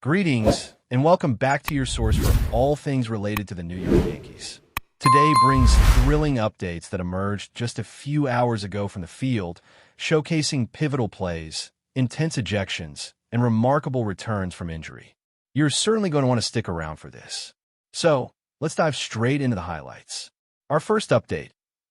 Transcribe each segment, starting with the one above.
Greetings, and welcome back to your source for all things related to the New York Yankees. Today brings thrilling updates that emerged just a few hours ago from the field, showcasing pivotal plays, intense ejections, and remarkable returns from injury. You're certainly going to want to stick around for this. So, let's dive straight into the highlights. Our first update: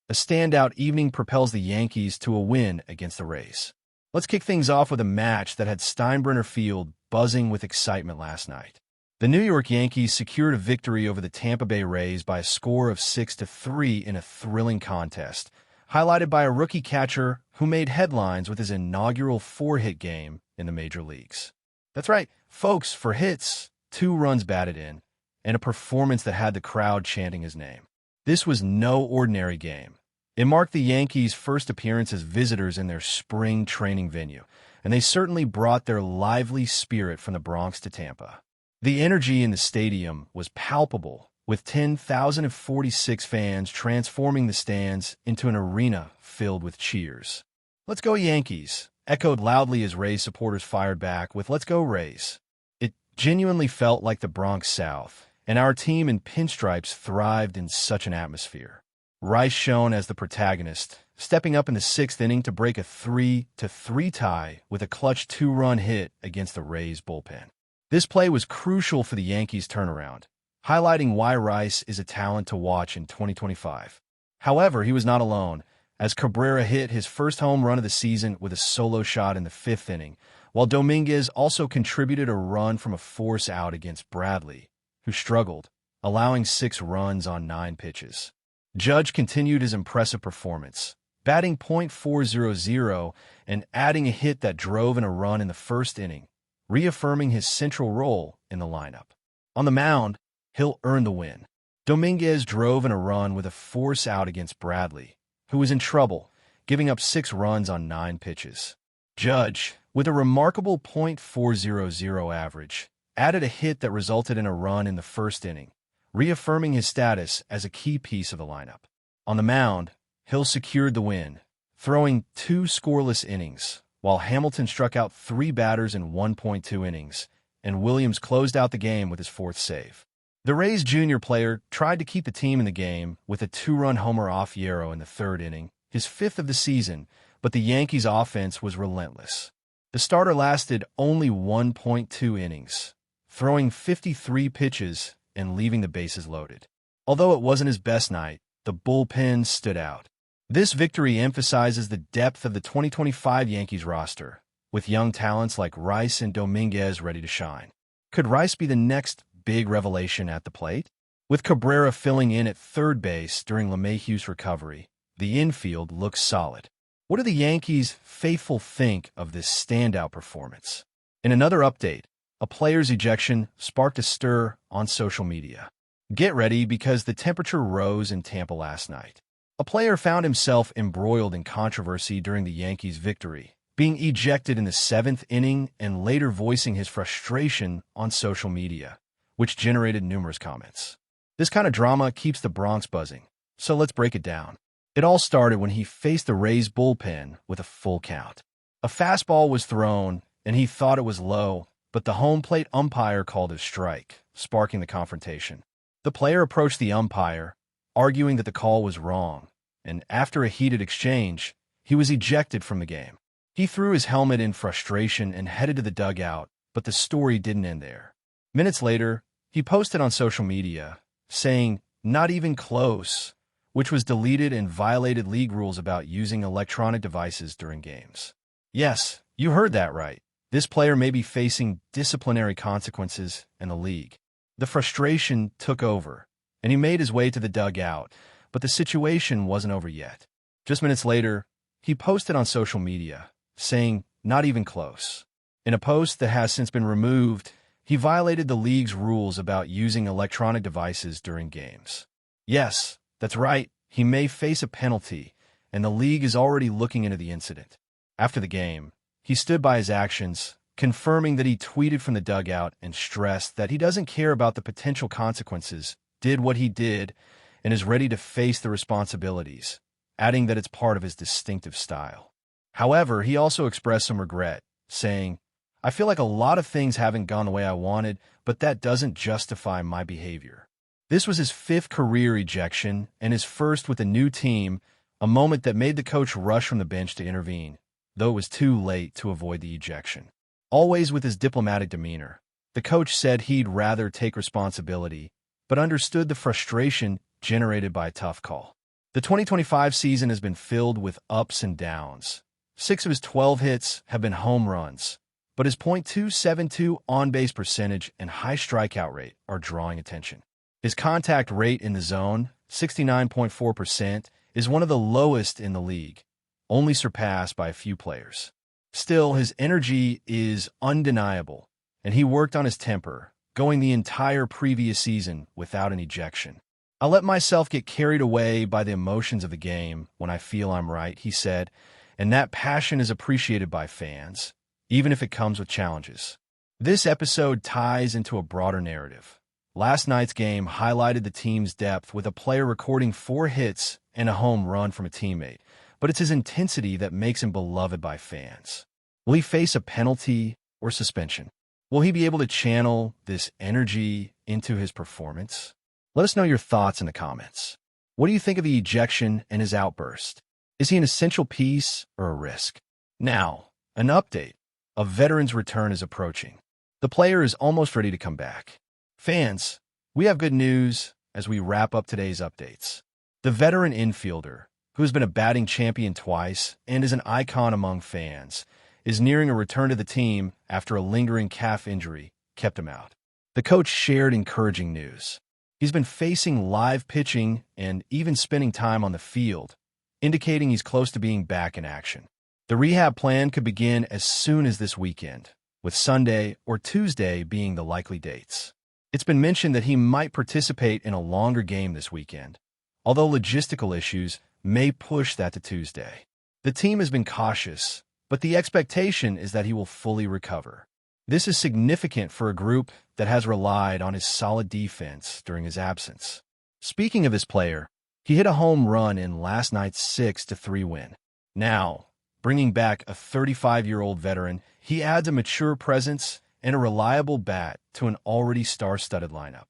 a standout evening propels the Yankees to a win against the Rays. Let's kick things off with a match that had Steinbrenner Field buzzing with excitement last night. The New York Yankees secured a victory over the Tampa Bay Rays by a score of 6-3 in a thrilling contest, highlighted by a rookie catcher who made headlines with his inaugural 4-hit game in the major leagues. That's right, folks, for hits, 2 runs batted in, and a performance that had the crowd chanting his name. This was no ordinary game. It marked the Yankees' first appearance as visitors in their spring training venue, and they certainly brought their lively spirit from the Bronx to Tampa. The energy in the stadium was palpable, with 10,046 fans transforming the stands into an arena filled with cheers. "Let's go Yankees!" echoed loudly as Rays supporters fired back with "Let's go Rays!" It genuinely felt like the Bronx South, and our team in pinstripes thrived in such an atmosphere. Rice shone as the protagonist, stepping up in the 6th inning to break a 3-3 tie with a clutch 2-run hit against the Rays bullpen. This play was crucial for the Yankees' turnaround, highlighting why Rice is a talent to watch in 2025. However, he was not alone, as Cabrera hit his first home run of the season with a solo shot in the 5th inning, while Dominguez also contributed a run from a force out against Bradley, who struggled, allowing 6 runs on 9 pitches. Judge continued his impressive performance, batting .400 and adding a hit that drove in a run in the 1st inning, reaffirming his central role in the lineup. On the mound, Hill earned the win. Dominguez drove in a run with a force out against Bradley, who was in trouble, giving up 6 runs on 9 pitches. Judge, with a remarkable .400 average, added a hit that resulted in a run in the 1st inning, reaffirming his status as a key piece of the lineup. On the mound, Hill secured the win, throwing 2 scoreless innings, while Hamilton struck out 3 batters in 1.2 innings, and Williams closed out the game with his 4th save. The Rays junior player tried to keep the team in the game with a 2-run homer off Hierro in the 3rd inning, his 5th of the season, but the Yankees' offense was relentless. The starter lasted only 1.2 innings, throwing 53 pitches and leaving the bases loaded. Although it wasn't his best night, the bullpen stood out. This victory emphasizes the depth of the 2025 Yankees roster, with young talents like Rice and Dominguez ready to shine. Could Rice be the next big revelation at the plate? With Cabrera filling in at 3rd base during LeMahieu's recovery, the infield looks solid. What do the Yankees faithful think of this standout performance? In another update, a player's ejection sparked a stir on social media. Get ready, because the temperature rose in Tampa last night. A player found himself embroiled in controversy during the Yankees' victory, being ejected in the 7th inning and later voicing his frustration on social media, which generated numerous comments. This kind of drama keeps the Bronx buzzing, so let's break it down. It all started when he faced the Rays bullpen with a full count. A fastball was thrown, and he thought it was low, but the home plate umpire called a strike, sparking the confrontation. The player approached the umpire, arguing that the call was wrong, and after a heated exchange, he was ejected from the game. He threw his helmet in frustration and headed to the dugout, but the story didn't end there. Minutes later, he posted on social media, saying, "Not even close," which was deleted and violated league rules about using electronic devices during games. Yes, you heard that right. This player may be facing disciplinary consequences in the league. The frustration took over, and he made his way to the dugout, but the situation wasn't over yet. Just minutes later, he posted on social media, saying, "Not even close." In a post that has since been removed, he violated the league's rules about using electronic devices during games. Yes, that's right, he may face a penalty, and the league is already looking into the incident. After the game, he stood by his actions, confirming that he tweeted from the dugout and stressed that he doesn't care about the potential consequences, did what he did, and is ready to face the responsibilities, adding that it's part of his distinctive style. However, he also expressed some regret, saying, I feel like a lot of things haven't gone the way I wanted, but that doesn't justify my behavior. This was his 5th career ejection and his first with a new team, a moment that made the coach rush from the bench to intervene, though it was too late to avoid the ejection. Always with his diplomatic demeanor, the coach said he'd rather take responsibility, but understood the frustration generated by a tough call. The 2025 season has been filled with ups and downs. 6 of his 12 hits have been home runs, but his .272 on-base percentage and high strikeout rate are drawing attention. His contact rate in the zone, 69.4%, is one of the lowest in the league, only surpassed by a few players. Still, his energy is undeniable, and he worked on his temper, going the entire previous season without an ejection. "I let myself get carried away by the emotions of the game when I feel I'm right," he said, and that passion is appreciated by fans, even if it comes with challenges. This episode ties into a broader narrative. Last night's game highlighted the team's depth with a player recording 4 hits and a home run from a teammate, but it's his intensity that makes him beloved by fans. Will he face a penalty or suspension? Will he be able to channel this energy into his performance? Let us know your thoughts in the comments. What do you think of the ejection and his outburst? Is he an essential piece or a risk? Now, an update. A veteran's return is approaching. The player is almost ready to come back. Fans, we have good news as we wrap up today's updates. The veteran infielder, who has been a batting champion twice and is an icon among fans, is nearing a return to the team after a lingering calf injury kept him out. The coach shared encouraging news. He's been facing live pitching and even spending time on the field, indicating he's close to being back in action. The rehab plan could begin as soon as this weekend, with Sunday or Tuesday being the likely dates. It's been mentioned that he might participate in a longer game this weekend, although logistical issues may push that to Tuesday. The team has been cautious, but the expectation is that he will fully recover. This is significant for a group that has relied on his solid defense during his absence. Speaking of this player, he hit a home run in last night's 6-3 win. Now, bringing back a 35-year-old veteran, he adds a mature presence and a reliable bat to an already star-studded lineup.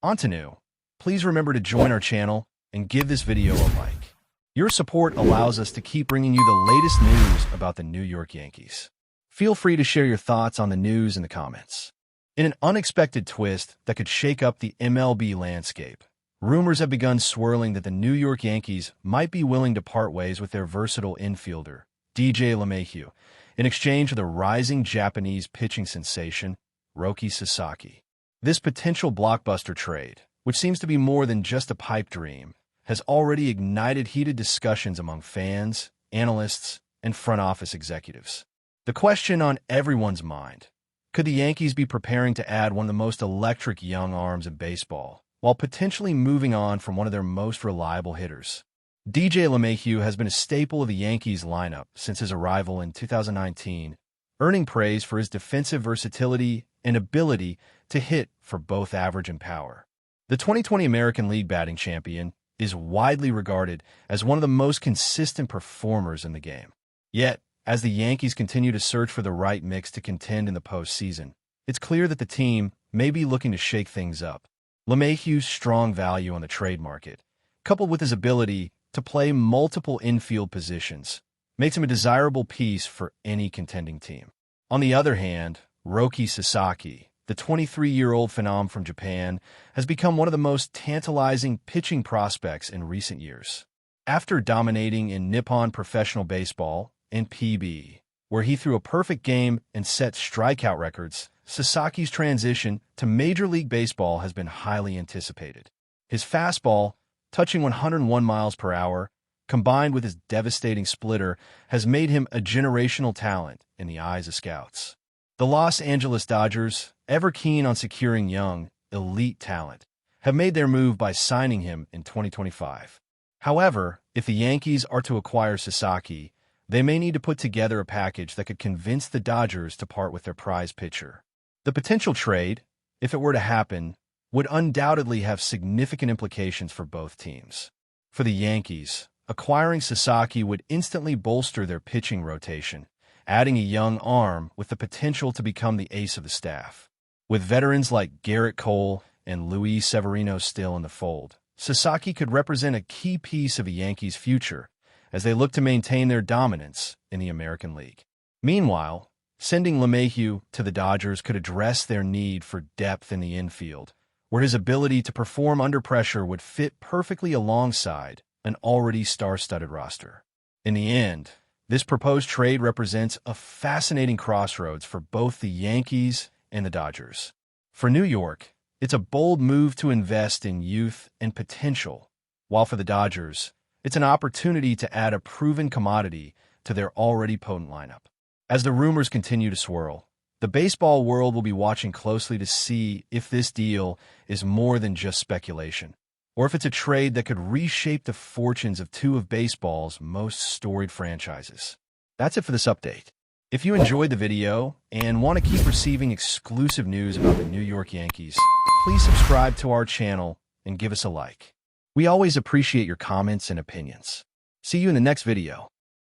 On to new. Please remember to join our channel and give this video a like. Your support allows us to keep bringing you the latest news about the New York Yankees. Feel free to share your thoughts on the news in the comments. In an unexpected twist that could shake up the MLB landscape, rumors have begun swirling that the New York Yankees might be willing to part ways with their versatile infielder, DJ LeMahieu, in exchange for the rising Japanese pitching sensation, Roki Sasaki. This potential blockbuster trade, which seems to be more than just a pipe dream, has already ignited heated discussions among fans, analysts, and front office executives. The question on everyone's mind: could the Yankees be preparing to add one of the most electric young arms in baseball, while potentially moving on from one of their most reliable hitters? DJ LeMahieu has been a staple of the Yankees lineup since his arrival in 2019, earning praise for his defensive versatility and ability to hit for both average and power. The 2020 American League batting champion is widely regarded as one of the most consistent performers in the game. Yet, as the Yankees continue to search for the right mix to contend in the postseason, it's clear that the team may be looking to shake things up. LeMahieu's strong value on the trade market, coupled with his ability to play multiple infield positions, makes him a desirable piece for any contending team. On the other hand, Roki Sasaki, the 23-year-old phenom from Japan, has become one of the most tantalizing pitching prospects in recent years. After dominating in Nippon Professional Baseball and PB, where he threw a perfect game and set strikeout records, Sasaki's transition to Major League Baseball has been highly anticipated. His fastball, touching 101 miles per hour, combined with his devastating splitter, has made him a generational talent in the eyes of scouts. The Los Angeles Dodgers, ever keen on securing young, elite talent, have made their move by signing him in 2025. However, if the Yankees are to acquire Sasaki, they may need to put together a package that could convince the Dodgers to part with their prize pitcher. The potential trade, if it were to happen, would undoubtedly have significant implications for both teams. For the Yankees, acquiring Sasaki would instantly bolster their pitching rotation adding a young arm with the potential to become the ace of the staff. With veterans like Garrett Cole and Luis Severino still in the fold, Sasaki could represent a key piece of a Yankees' future as they look to maintain their dominance in the American League. Meanwhile, sending LeMahieu to the Dodgers could address their need for depth in the infield, where his ability to perform under pressure would fit perfectly alongside an already star-studded roster. In the end, this proposed trade represents a fascinating crossroads for both the Yankees and the Dodgers. For New York, it's a bold move to invest in youth and potential, while for the Dodgers, it's an opportunity to add a proven commodity to their already potent lineup. As the rumors continue to swirl, the baseball world will be watching closely to see if this deal is more than just speculation, or if it's a trade that could reshape the fortunes of two of baseball's most storied franchises. That's it for this update. If you enjoyed the video and want to keep receiving exclusive news about the New York Yankees, please subscribe to our channel and give us a like. We always appreciate your comments and opinions. See you in the next video.